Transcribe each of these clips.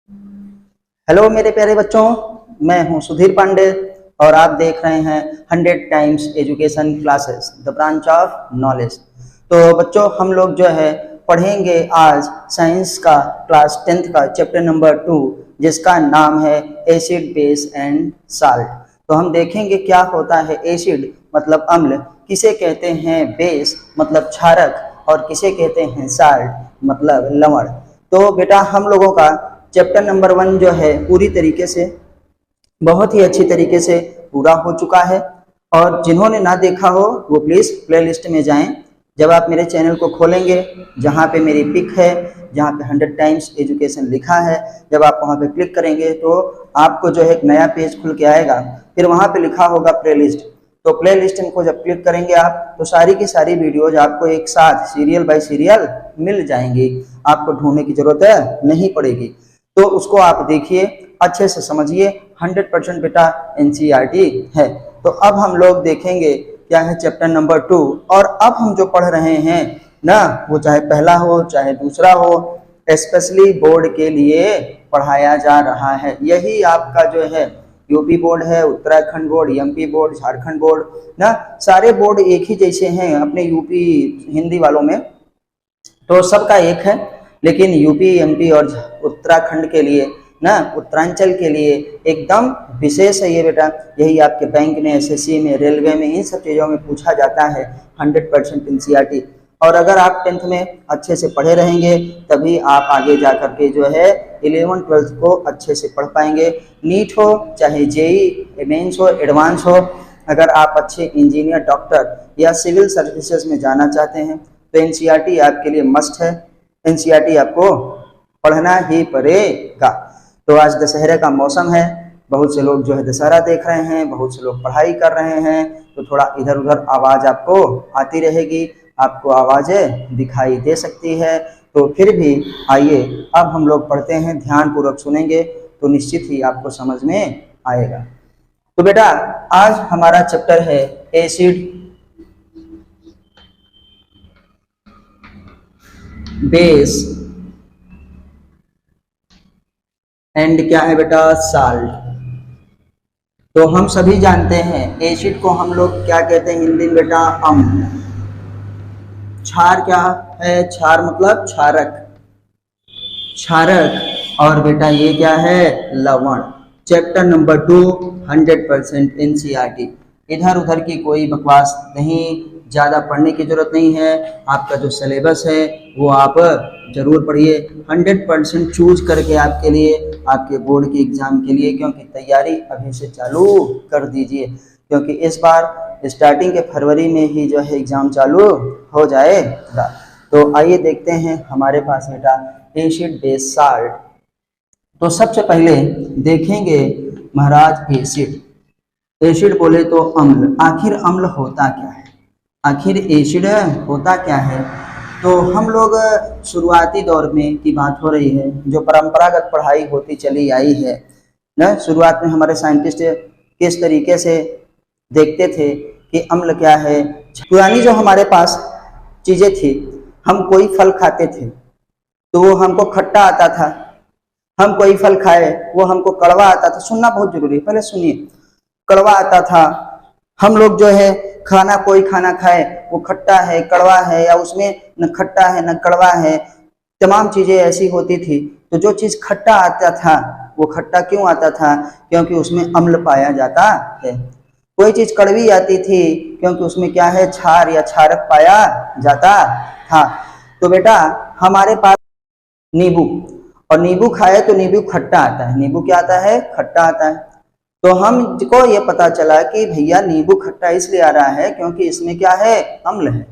Hello मेरे प्यारे बच्चों, मैं हूं सुधीर पांडे और आप देख रहे हैं 100 times education classes the branch of knowledge. तो बच्चों, हम लोग जो है पढ़ेंगे आज साइंस का क्लास 10th का चैप्टर नंबर 2, जिसका नाम है एसिड बेस एंड साल्ट। तो हम देखेंगे क्या होता है एसिड मतलब अम्ल, किसे कहते हैं बेस मतलब क्षारक और किसे कहते हैं साल्ट मतलब लवण। तो बेटा हम लोगों का चैप्टर नंबर 1 जो है पूरी तरीके से बहुत ही अच्छी तरीके से पूरा हो चुका है, और जिन्होंने ना देखा हो वो प्लीज़ प्लेलिस्ट में जाएं। जब आप मेरे चैनल को खोलेंगे, जहाँ पे मेरी पिक है, जहाँ पे 100 टाइम्स एजुकेशन लिखा है, जब आप वहाँ पे क्लिक करेंगे तो आपको जो है एक नया पेज खुल के आएगा। फिर वहाँ पे लिखा होगा प्लेलिस्ट। तो प्ले लिस्ट को जब क्लिक करेंगे आप तो सारी की सारी वीडियोज आपको एक साथ सीरियल बाय सीरियल मिल जाएंगी, आपको ढूंढने की जरूरत नहीं पड़ेगी। तो उसको आप देखिए, अच्छे से समझिए। 100% बेटा एनसीईआरटी है। तो अब हम लोग देखेंगे क्या है चैप्टर नंबर 2, और अब हम जो पढ़ रहे हैं ना, वो चाहे पहला हो चाहे दूसरा हो, स्पेशली बोर्ड के लिए पढ़ाया जा रहा है। यही आपका जो है यूपी बोर्ड है, Uttarakhand board, MP board, Jharkhand board ना, सारे बोर्ड एक ही जैसे हैं अपने यूपी हिंदी वालों में, तो सबका एक है। लेकिन यूपी एमपी और उत्तराखंड के लिए ना, उत्तरांचल के लिए एकदम विशेष है ये बेटा। यही आपके बैंक में, एसएससी में, रेलवे में, इन सब चीज़ों में पूछा जाता है 100% एनसीईआरटी। और अगर आप 10th में अच्छे से पढ़े रहेंगे तभी आप आगे जा करके जो है 11th-12th को अच्छे से पढ़ पाएंगे। नीट हो चाहे जेई मेंस हो, एडवांस हो, अगर आप अच्छे इंजीनियर, डॉक्टर या सिविल सर्विसेज में जाना चाहते हैं तो एनसीईआरटी आपके लिए मस्ट है। एनसीईआरटी आपको पढ़ना ही पड़ेगा। तो आज दशहरे का मौसम है, बहुत से लोग जो है दशहरा देख रहे हैं, बहुत से लोग पढ़ाई कर रहे हैं, तो थोड़ा इधर उधर आवाज़ आपको आती रहेगी, आपको आवाज़ें दिखाई दे सकती है। तो फिर भी आइए अब हम लोग पढ़ते हैं, ध्यानपूर्वक सुनेंगे तो निश्चित ही आपको समझ में आएगा। तो बेटा आज हमारा चैप्टर है एसिड बेस एंड क्या है बेटा साल्ट। तो हम सभी जानते हैं एसिड को हम लोग क्या कहते हैं हिंदी में बेटा, अम्ल। क्षार क्या है, क्षार मतलब क्षारक, क्षारक। और बेटा ये क्या है, लवण। Chapter number 2 100% NCERT. इधर उधर की कोई बकवास नहीं, ज़्यादा पढ़ने की जरूरत नहीं है। आपका जो सिलेबस है वो आप जरूर पढ़िए, 100% चूज करके आपके लिए, आपके बोर्ड के एग्जाम के लिए, क्योंकि तैयारी अभी से चालू कर दीजिए, क्योंकि इस बार स्टार्टिंग के फरवरी में ही जो है एग्जाम चालू हो जाएगा। तो आइए देखते हैं हमारे पास बेटा एसिड बेस साल्ट। तो सबसे पहले देखेंगे महाराज एसिड। एसिड बोले तो अम्ल, आखिर अम्ल होता क्या है, आखिर एसिड होता क्या है। तो हम लोग शुरुआती दौर में की बात हो रही है, जो परंपरागत पढ़ाई होती चली आई है ना, शुरुआत में हमारे साइंटिस्ट किस तरीके से देखते थे कि अम्ल क्या है। पुरानी जो हमारे पास चीज़ें थी, हम कोई फल खाते थे तो वो हमको खट्टा आता था, हम कोई फल खाए वो हमको कड़वा आता था। सुनना बहुत जरूरी है, पहले सुनिए। कड़वा आता था, हम लोग जो है खाना, कोई खाना खाए वो खट्टा है, कड़वा है, या उसमें न खट्टा है न कड़वा है, तमाम चीज़ें ऐसी होती थी। तो जो चीज़ खट्टा आता था वो खट्टा क्यों आता था, क्योंकि उसमें अम्ल पाया जाता है। कोई चीज़ कड़वी आती थी क्योंकि उसमें क्या है, क्षार या क्षारक पाया जाता था। तो बेटा हमारे पास नींबू, और नींबू खाए तो नींबू खट्टा आता है। नींबू क्या आता है, खट्टा आता है। तो हमको ये पता चला कि भैया नींबू खट्टा इसलिए आ रहा है क्योंकि इसमें क्या है, अम्ल है।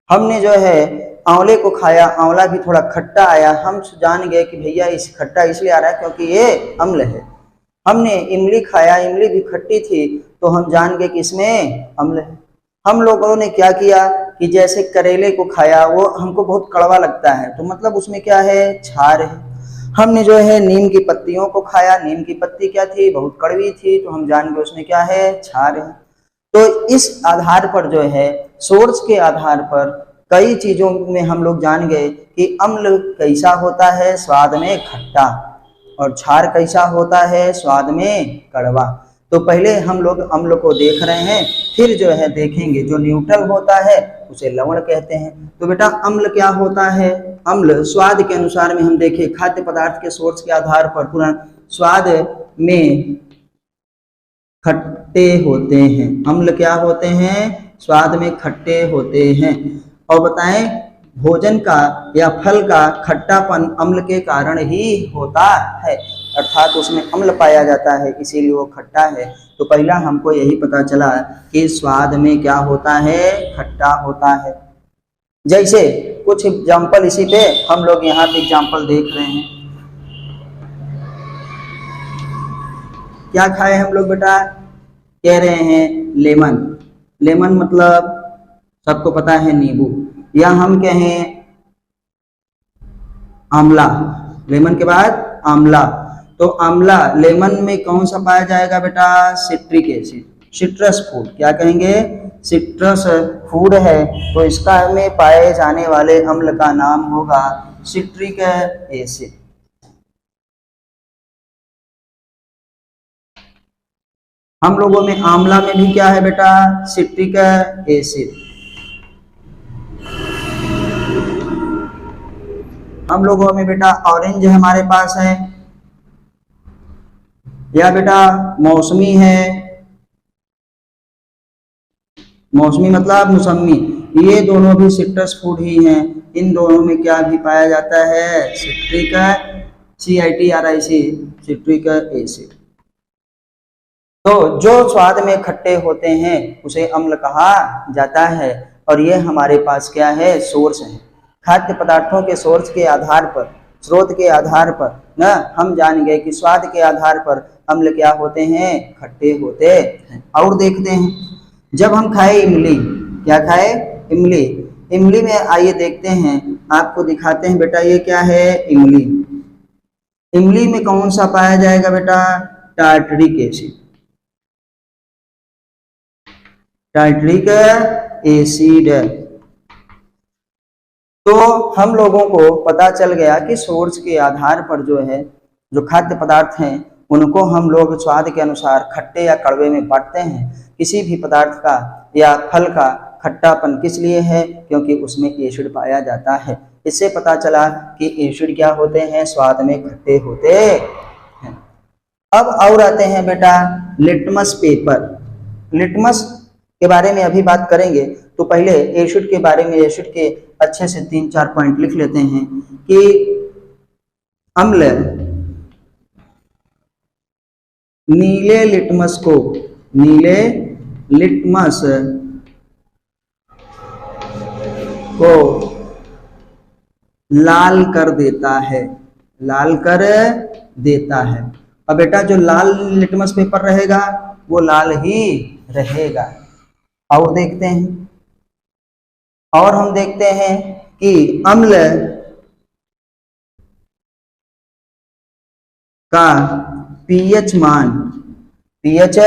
हमने जो है आंवले को खाया, आंवला भी थोड़ा खट्टा आया, हम जान गए कि भैया इस खट्टा इसलिए आ रहा है क्योंकि ये अम्ल है। हमने इमली खाया, इमली भी खट्टी थी, तो हम जान गए कि इसमें अम्ल है। हम लोगों ने क्या किया कि जैसे करेले को खाया, वो हमको बहुत कड़वा लगता है, तो मतलब उसमें क्या है, क्षार है। हमने जो है नीम की पत्तियों को खाया, नीम की पत्ती क्या थी, बहुत कड़वी थी, तो हम जान गए उसमें क्या है, क्षार है। तो इस आधार पर जो है, सोर्स के आधार पर कई चीजों में हम लोग जान गए कि अम्ल कैसा होता है, स्वाद में खट्टा। और क्षार कैसा होता है, स्वाद में कड़वा। तो पहले हम लोग अम्ल को देख रहे हैं, फिर जो है देखेंगे जो न्यूट्रल होता है उसे लवण कहते हैं। तो बेटा अम्ल क्या होता है, अम्ल स्वाद के अनुसार में हम देखें, खाद्य पदार्थ के सोर्स के आधार पर पूरा स्वाद में खट्टे होते हैं। अम्ल क्या होते हैं, स्वाद में खट्टे होते हैं। और बताएं भोजन का या फल का खट्टापन अम्ल के कारण ही होता है, अर्थात उसमें अम्ल पाया जाता है इसीलिए वो खट्टा है। तो पहला हमको यही पता चला कि स्वाद में क्या होता है, खट्टा होता है। जैसे कुछ एग्जाम्पल इसी पे हम लोग यहाँ पे एग्जाम्पल देख रहे हैं। क्या खाए हम लोग बेटा, कह रहे हैं लेमन। लेमन मतलब सबको पता है नींबू, या हम कहें आंवला, लेमन के बाद आंवला। तो आंवला लेमन में कौन सा पाया जाएगा बेटा, सिट्रिक एसिड, सिट्रस फूड। क्या कहेंगे, सिट्रस फूड है, तो इसका में पाए जाने वाले अम्ल का नाम होगा सिट्रिक एसिड। हम लोगों में आंवला में भी क्या है बेटा, सिट्रिक एसिड। हम लोगों में बेटा ऑरेंज हमारे पास है, या बेटा मौसमी है, मौसमी मतलब मौसमी, ये दोनों भी सिट्रस फूड ही हैं। इन दोनों में क्या भी पाया जाता है, सिट्रिक CITRIC, सिट्रिक एसिड। तो जो स्वाद में खट्टे होते हैं उसे अम्ल कहा जाता है। और ये हमारे पास क्या है, सोर्स है। खाद्य पदार्थों के सोर्स के आधार पर, स्रोत के आधार पर न हम जान गए कि स्वाद के आधार पर अम्ल क्या होते हैं, खट्टे होते हैं। और देखते हैं जब हम खाए इमली, क्या खाए, इमली। इमली में आइए देखते हैं, आपको दिखाते हैं बेटा ये क्या है, इमली। इमली में कौन सा पाया जाएगा बेटा, टार्टरिक एसिड, टार्टरिक एसिड। तो हम लोगों को पता चल गया कि सोर्स के आधार पर जो है, जो खाद्य पदार्थ हैं उनको हम लोग स्वाद के अनुसार खट्टे या कड़वे में बांटते हैं। किसी भी पदार्थ का या फल का खट्टापन किस लिए है, क्योंकि उसमें एसिड पाया जाता है। इससे पता चला कि एसिड क्या होते हैं, स्वाद में खट्टे होते हैं। अब और आते हैं बेटा लिटमस पेपर। लिटमस के बारे में अभी बात करेंगे, तो पहले एसिड के बारे में, एसिड के अच्छे से 3-4 पॉइंट लिख लेते हैं कि अम्ल नीले लिटमस को, नीले लिटमस को लाल कर देता है, लाल कर देता है। अब बेटा जो लाल लिटमस पेपर रहेगा वो लाल ही रहेगा। और देखते हैं, और हम देखते हैं कि अम्ल का पीएच मान, पीएच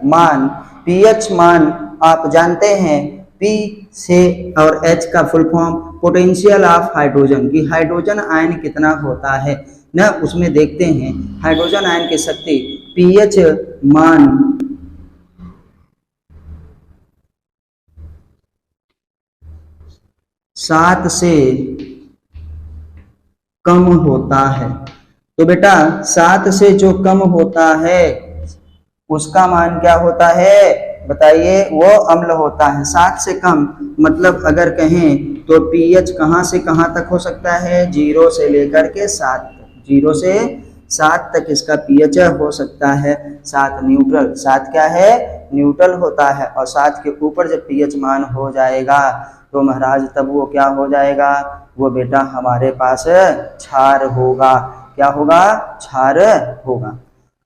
मान, पीएच मान आप जानते हैं, पी से और एच का full form potential of hydrogen, की हाइड्रोजन आयन कितना होता है ना, उसमें देखते हैं हाइड्रोजन आयन की शक्ति। पीएच मान 7 से कम होता है। तो बेटा 7 से जो कम होता है उसका मान क्या होता है, बताइए, वो अम्ल होता है। 7 से कम मतलब अगर कहें तो पीएच कहाँ से कहाँ तक हो सकता है, 0 से लेकर के 7 तक, 0 से 7 तक इसका पीएच हो सकता है। 7 न्यूट्रल, 7 क्या है, न्यूट्रल होता है। और 7 के ऊपर जब पीएच मान हो जाएगा तो महाराज तब वो क्या हो जाएगा, वो बेटा हमारे पास क्षार होगा। क्या होगा, क्षार होगा।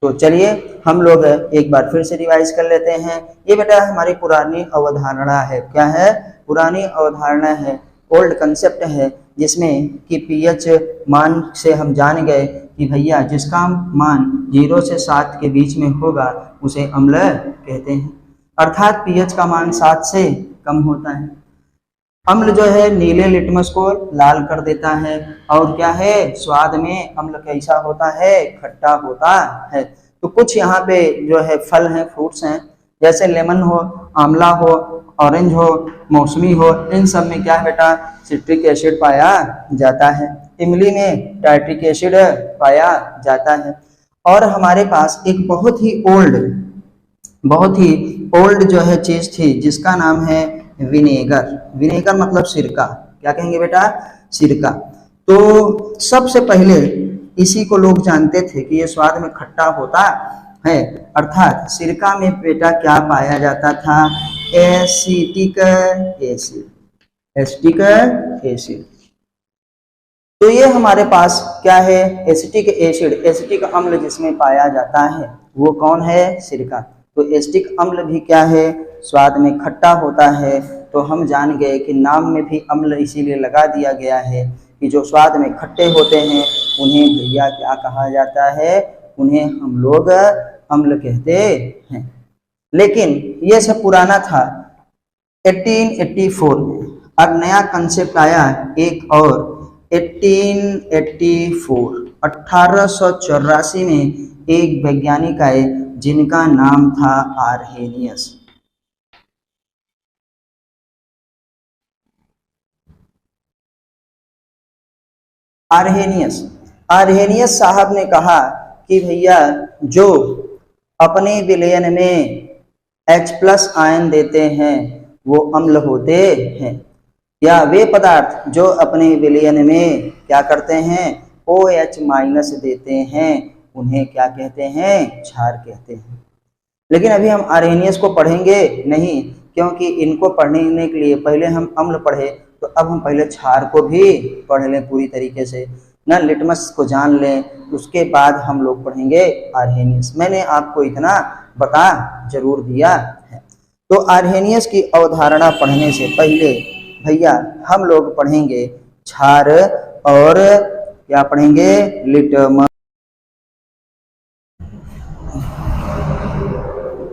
तो चलिए हम लोग एक बार फिर से रिवाइज कर लेते हैं। ये बेटा हमारी पुरानी अवधारणा है, क्या है, पुरानी अवधारणा है, ओल्ड कंसेप्ट है, जिसमें कि पीएच मान से हम जान गए कि भैया जिसका मान 0 से 7 के बीच में होगा उसे अम्ल कहते हैं, अर्थात पीएच का मान 7 से कम होता है। अम्ल जो है नीले लिटमस को लाल कर देता है, और क्या है, स्वाद में अम्ल कैसा होता है, खट्टा होता है। तो कुछ यहाँ पे जो है फल हैं, फ्रूट्स हैं, जैसे लेमन हो, आंवला हो, ऑरेंज हो, मौसमी हो, इन सब में क्या है बेटा, सिट्रिक एसिड पाया जाता है। इमली में टाइट्रिक एसिड पाया जाता है। और हमारे पास एक बहुत ही ओल्ड जो है चीज थी, जिसका नाम है विनेगर। विनेगर मतलब सिरका। क्या कहेंगे बेटा, सिरका। तो सबसे पहले इसी को लोग जानते थे कि ये स्वाद में खट्टा होता है, अर्थात सिरका में बेटा क्या पाया जाता था, एसिटिक एसिड। Acetic acid. तो ये हमारे पास क्या है, एसिटिक एसिड, एसिटिक अम्ल जिसमें पाया जाता है वो कौन है, सिरका। तो एसिटिक अम्ल भी क्या है, स्वाद में खट्टा होता है। तो हम जान गए कि नाम में भी अम्ल इसीलिए लगा दिया गया है कि जो स्वाद में खट्टे होते हैं उन्हें भैया क्या कहा जाता है, उन्हें हम लोग अम्ल कहते हैं। लेकिन ये सब पुराना था। 1884 में अब नया कंसेप्ट आया एक और, 1884 में एक वैज्ञानिक आए जिनका नाम था आर्हेनियस। आर्हेनियस साहब ने कहा कि भैया जो अपने विलयन में H+ आयन देते हैं वो अम्ल होते हैं, या वे पदार्थ जो अपने विलयन में क्या करते हैं, OH- देते हैं, उन्हें क्या कहते हैं, क्षार कहते हैं। लेकिन अभी हम आर्हेनियस को पढ़ेंगे नहीं, क्योंकि इनको पढ़ने के लिए पहले हम अम्ल पढ़े, तो अब हम पहले क्षार को भी पढ़ लें पूरी तरीके से, ना लिटमस को जान लें, उसके बाद हम लोग पढ़ेंगे आर्हेनियस। मैंने आपको इतना बता जरूर दिया है। तो आर्हेनियस की अवधारणा पढ़ने से पहले भैया हम लोग पढ़ेंगे क्षार और क्या पढ़ेंगे, लिटमस।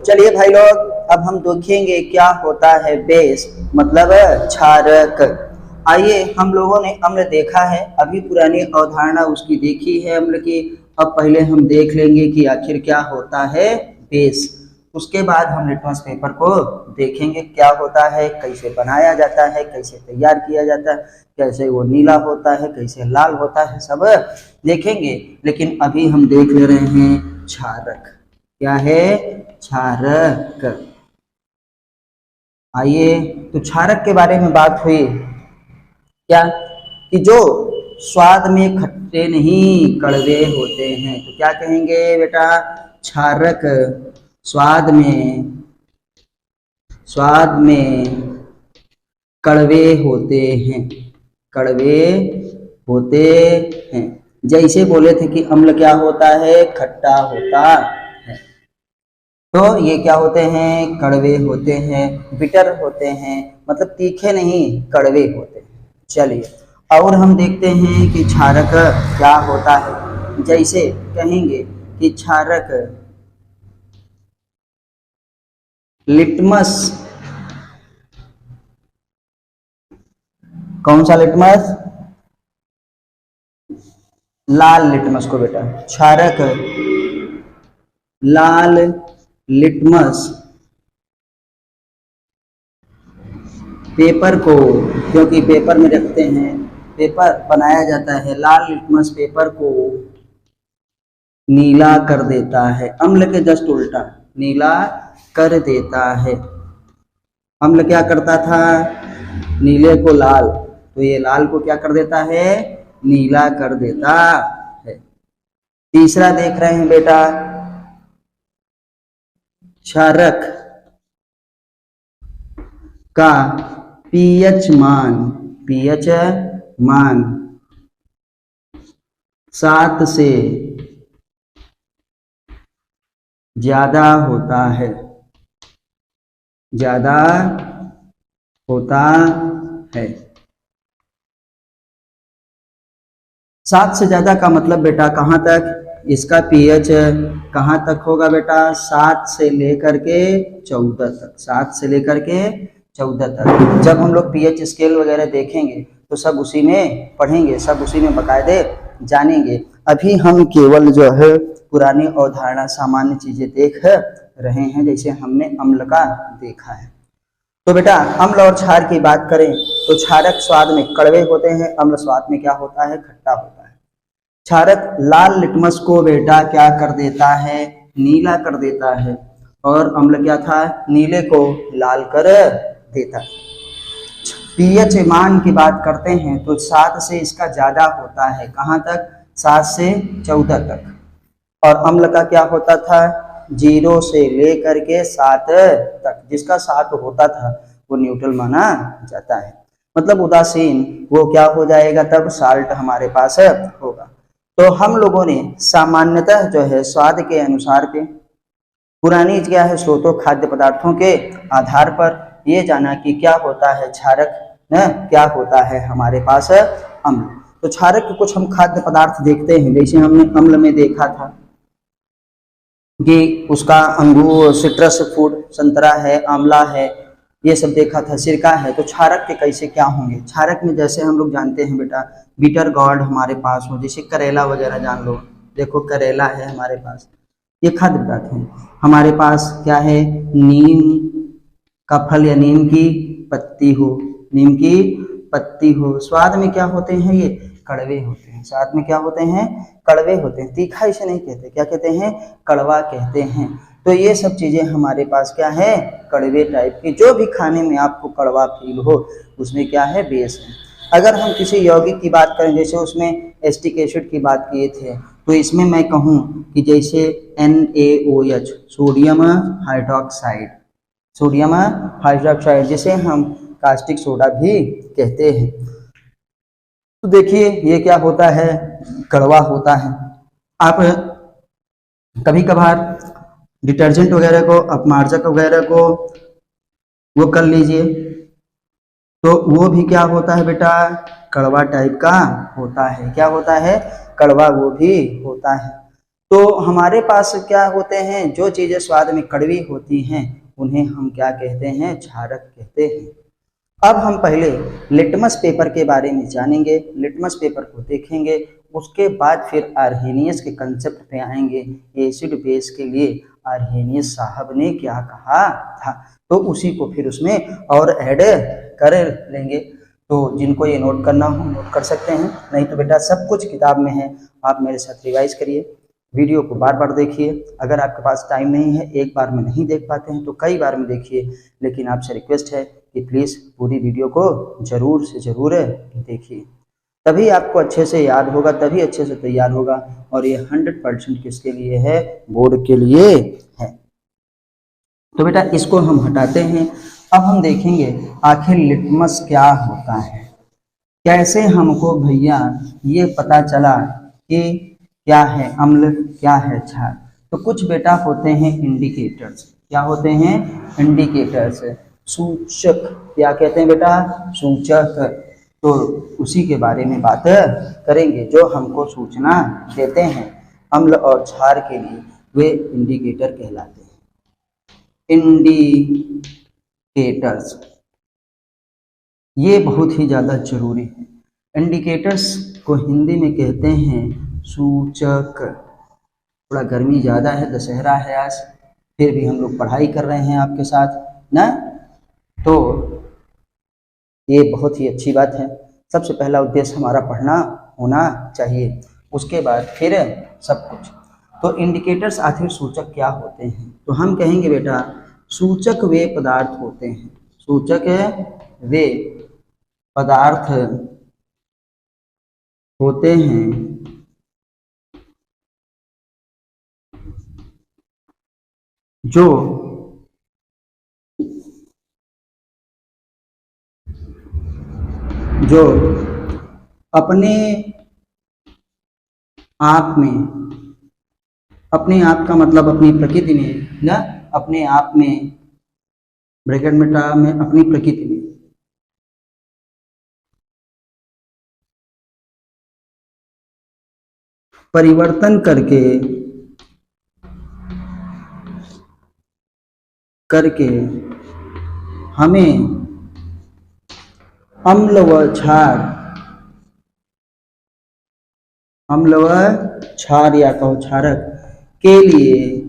चलिए भाई लोग, अब हम देखेंगे क्या होता है बेस, मतलब क्षारक। आइए, हम लोगों ने अम्ल देखा है, अभी पुरानी अवधारणा उसकी देखी है अम्ल की। अब पहले हम देख लेंगे कि आखिर क्या होता है बेस। उसके बाद हम लिटमस पेपर को देखेंगे क्या होता है, कैसे बनाया जाता है, कैसे तैयार किया जाता है, कैसे वो नीला होता है, कैसे लाल होता है, सब देखेंगे। लेकिन अभी हम देख ले रहे हैं क्षारक। क्या है, क्षारक। आइए, तो क्षारक के बारे में बात हुई क्या, कि जो स्वाद में खट्टे नहीं कड़वे होते हैं, तो क्या कहेंगे बेटा, क्षारक स्वाद में कड़वे होते हैं, कड़वे होते हैं। जैसे बोले थे कि अम्ल क्या होता है, खट्टा होता है, तो ये क्या होते हैं, कड़वे होते हैं, बिटर होते हैं, मतलब तीखे नहीं, कड़वे होते हैं। चलिए, और हम देखते हैं कि क्षारक क्या होता है। जैसे कहेंगे कि क्षारक लिटमस, कौन सा लिटमस, लाल लिटमस को बेटा, क्षारक लाल लिटमस पेपर को, क्योंकि पेपर में रखते हैं, पेपर बनाया जाता है, लाल लिटमस पेपर को नीला कर देता है। अम्ल के जस्ट उल्टा, नीला कर देता है। अम्ल क्या करता था, नीले को लाल, तो ये लाल को क्या कर देता है, नीला कर देता है। तीसरा देख रहे हैं बेटा, क्षारक का पीएच मान 7 से ज्यादा होता है, ज्यादा होता है। 7 से ज्यादा का मतलब बेटा कहाँ तक, इसका पीएच कहाँ तक होगा बेटा, 7 से लेकर के 14 तक, 7 से लेकर के 14 तक। जब हम लोग पीएच स्केल वगैरह देखेंगे तो सब उसी में पढ़ेंगे, सब उसी में बकायदे जानेंगे। अभी हम केवल जो है पुरानी अवधारणा सामान्य चीजें देख रहे हैं, जैसे हमने अम्ल का देखा है। तो बेटा अम्ल और क्षार की बात करें तो क्षारक स्वाद में कड़वे होते हैं, अम्ल स्वाद में क्या होता है, खट्टा होता है। क्षारक लाल लिटमस को बेटा क्या कर देता है, नीला कर देता है, और अम्ल क्या था, नीले को लाल कर देता है। पीएच मान की बात करते हैं तो 7 से इसका ज्यादा होता है, कहाँ तक, 7 से 14 तक। और अम्ल का क्या होता था, 0 से लेकर के 7 तक। जिसका 7 होता था वो न्यूट्रल माना जाता है, मतलब उदासीन, वो क्या हो जाएगा, तब साल्ट हमारे पास होगा। तो हम लोगों ने सामान्यतः जो है स्वाद के अनुसार पे पुरानी क्या है स्रोतों खाद्य पदार्थों के आधार पर ये जाना कि क्या होता है क्षारक, क्या होता है हमारे पास अम्ल। तो क्षारक के कुछ हम खाद्य पदार्थ देखते हैं, जैसे हमने अम्ल में देखा था कि उसका अंगूर, सिट्रस फूड, संतरा है, आंवला है, ये सब देखा था, सिरका है। तो क्षारक के कैसे क्या होंगे, क्षारक में जैसे हम लोग जानते हैं बेटा बीटर गॉर्ड हमारे पास हो, जैसे करेला वगैरह जान लो, देखो करेला है हमारे पास, ये खाद्य पदार्थ है। हमारे पास क्या है, नीम का फल या नीम की पत्ती हो, नीम की पत्ती हो। स्वाद में क्या होते हैं, ये कड़वे होते हैं, स्वाद में क्या होते हैं, कड़वे होते हैं। तीखा इसे नहीं कहते, क्या कहते हैं, कड़वा कहते हैं। तो ये सब चीजें हमारे पास क्या है, कड़वे टाइप की, जो भी खाने में आपको कड़वा फील हो उसमें क्या है, बेस है। अगर हम किसी यौगिक की बात करें, जैसे उसमें एस्टिक एसिड की बात किए थे, तो इसमें मैं कहूँ कि जैसे NaOH, sodium hydroxide, sodium hydroxide, जिसे हम कास्टिक सोडा भी कहते हैं। तो देखिए ये क्या होता है, कड़वा होता है। आप कभी कभार डिटर्जेंट वगैरह को, अपमार्जक वगैरह को वो कर लीजिए, तो वो भी क्या होता है बेटा, कड़वा टाइप का होता है। क्या होता है, कड़वा वो भी होता है। तो हमारे पास क्या होते हैं, जो चीजें स्वाद में कड़वी होती हैं उन्हें हम क्या कहते हैं, क्षारक कहते हैं। अब हम पहले लिटमस पेपर के बारे में जानेंगे, लिटमस पेपर को देखेंगे, उसके बाद फिर आर्हेनियस के कंसेप्ट पे आएंगे। एसिड बेस के लिए आर्हेनियस साहब ने क्या कहा था, तो उसी को फिर उसमें और ऐड कर लेंगे। तो जिनको ये नोट करना हो नोट कर सकते हैं, नहीं तो बेटा सब कुछ किताब में है, आप मेरे साथ रिवाइज करिए, वीडियो को बार बार देखिए। अगर आपके पास टाइम नहीं है, एक बार में नहीं देख पाते हैं तो कई बार में देखिए, लेकिन आपसे रिक्वेस्ट है कि प्लीज़ पूरी वीडियो को ज़रूर से ज़रूर देखिए, तभी आपको अच्छे से याद होगा, तभी अच्छे से तैयार होगा। और ये 100% किसके लिए है, बोर्ड के लिए है। तो बेटा इसको हम हटाते हैं। अब हम देखेंगे आखिर लिटमस क्या होता है, कैसे हमको भैया ये पता चला कि क्या है अम्ल, क्या है क्षार। तो कुछ बेटा होते हैं इंडिकेटर्स, क्या होते हैं, इंडिकेटर्स, सूचक, क्या कहते हैं बेटा, सूचक। तो उसी के बारे में बात करेंगे, जो हमको सूचना देते हैं अम्ल और क्षार के लिए, वे इंडिकेटर कहलाते हैं। इंडिकेटर्स ये बहुत ही ज़्यादा जरूरी है। इंडिकेटर्स को हिंदी में कहते हैं सूचक। थोड़ा गर्मी ज़्यादा है, दशहरा है आज, फिर भी हम लोग पढ़ाई कर रहे हैं आपके साथ ना, तो ये बहुत ही अच्छी बात है। सबसे पहला उद्देश्य हमारा पढ़ना होना चाहिए, उसके बाद फिर सब कुछ। तो इंडिकेटर्स आखिर सूचक क्या होते हैं, तो हम कहेंगे बेटा सूचक वे पदार्थ होते हैं, सूचक वे पदार्थ होते हैं जो अपने आप में, अपने आप का मतलब अपनी प्रकृति में ना, अपने आप में, ब्रैकेट में अपनी प्रकृति में परिवर्तन करके हमें अम्ल व क्षार, अम्ल व क्षार या कहो क्षारक के लिए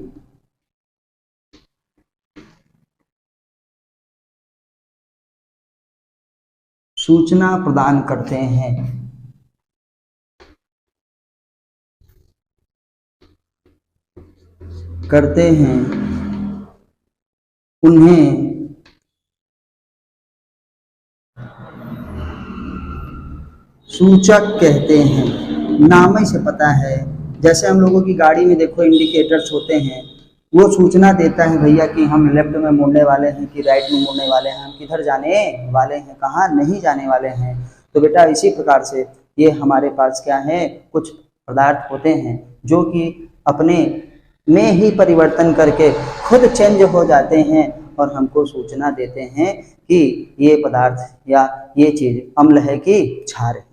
सूचना प्रदान करते हैं। उन्हें सूचक कहते हैं। नाम ही से पता है, जैसे हम लोगों की गाड़ी में देखो इंडिकेटर्स होते हैं, वो सूचना देता है भैया कि हम लेफ्ट में मुड़ने वाले हैं कि राइट में मुड़ने वाले हैं, हम किधर जाने वाले हैं, कहाँ नहीं जाने वाले हैं। तो बेटा इसी प्रकार से ये हमारे पास क्या है, कुछ पदार्थ होते हैं जो कि अपने में ही परिवर्तन करके खुद चेंज हो जाते हैं और हमको सूचना देते हैं कि ये पदार्थ या ये चीज अम्ल है कि क्षार है।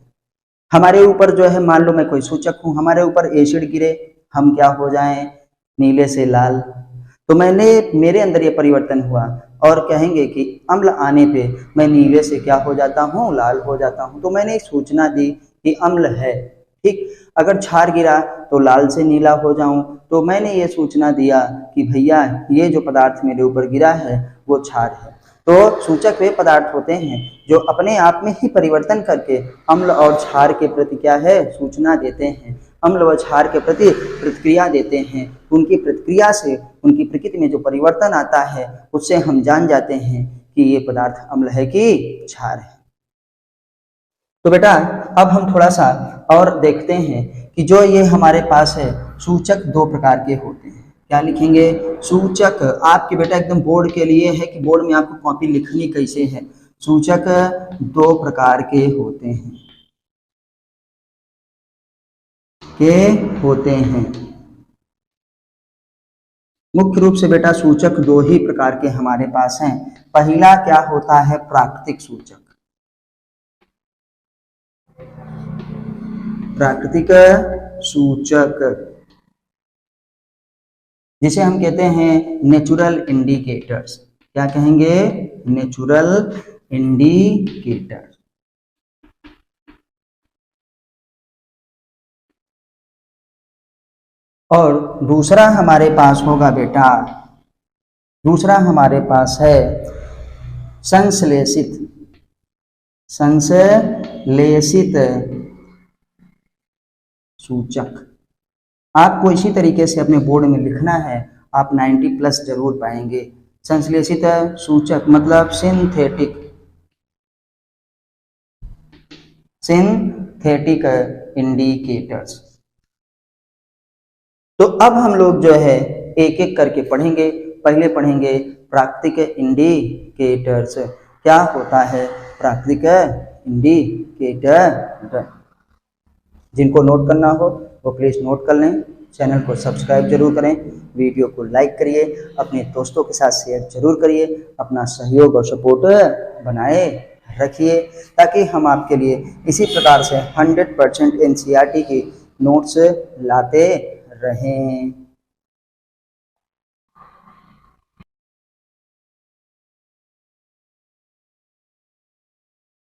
हमारे ऊपर जो है, मान लो मैं कोई सूचक हूँ, हमारे ऊपर एसिड गिरे, हम क्या हो जाएं, नीले से लाल। तो मेरे अंदर ये परिवर्तन हुआ और कहेंगे कि अम्ल आने पे मैं नीले से क्या हो जाता हूँ, लाल हो जाता हूँ। तो मैंने एक सूचना दी कि अम्ल है, ठीक। अगर क्षार गिरा तो लाल से नीला हो जाऊं, तो मैंने ये सूचना दिया कि भैया ये जो पदार्थ मेरे ऊपर गिरा है वो क्षार है। तो सूचक वे पदार्थ होते हैं जो अपने आप में ही परिवर्तन करके अम्ल और क्षार के प्रति क्या है, सूचना देते हैं, अम्ल व क्षार के प्रति प्रतिक्रिया देते हैं। उनकी प्रतिक्रिया से उनकी प्रकृति में जो परिवर्तन आता है उससे हम जान जाते हैं कि ये पदार्थ अम्ल है कि क्षार है। तो बेटा अब हम थोड़ा सा और देखते हैं कि जो ये हमारे पास है सूचक दो प्रकार के होते हैं। क्या लिखेंगे, सूचक। आपके बेटा एकदम बोर्ड के लिए है कि बोर्ड में आपको कॉपी लिखनी कैसे है। सूचक दो प्रकार के होते हैं, मुख्य रूप से बेटा सूचक दो ही प्रकार के हमारे पास हैं। पहला क्या होता है, प्राकृतिक सूचक। प्राकृतिक सूचक जिसे हम कहते हैं नेचुरल इंडिकेटर्स। क्या कहेंगे, नेचुरल इंडिकेटर। और दूसरा हमारे पास होगा बेटा, दूसरा हमारे पास है संश्लेषित सूचक। आपको इसी तरीके से अपने बोर्ड में लिखना है, आप 90 प्लस जरूर पाएंगे। संश्लेषित सूचक मतलब सिंथेटिक इंडिकेटर्स। तो अब हम लोग जो है एक एक करके पढ़ेंगे। पहले पढ़ेंगे प्राकृतिक इंडिकेटर्स। क्या होता है प्राकृतिक इंडिकेटर? जिनको नोट करना हो वो प्लीज नोट कर लें। चैनल को सब्सक्राइब जरूर करें, वीडियो को लाइक करिए, अपने दोस्तों के साथ शेयर जरूर करिए, अपना सहयोग और सपोर्ट बनाए रखिए ताकि हम आपके लिए इसी प्रकार से 100% NCERT की नोट्स लाते रहें।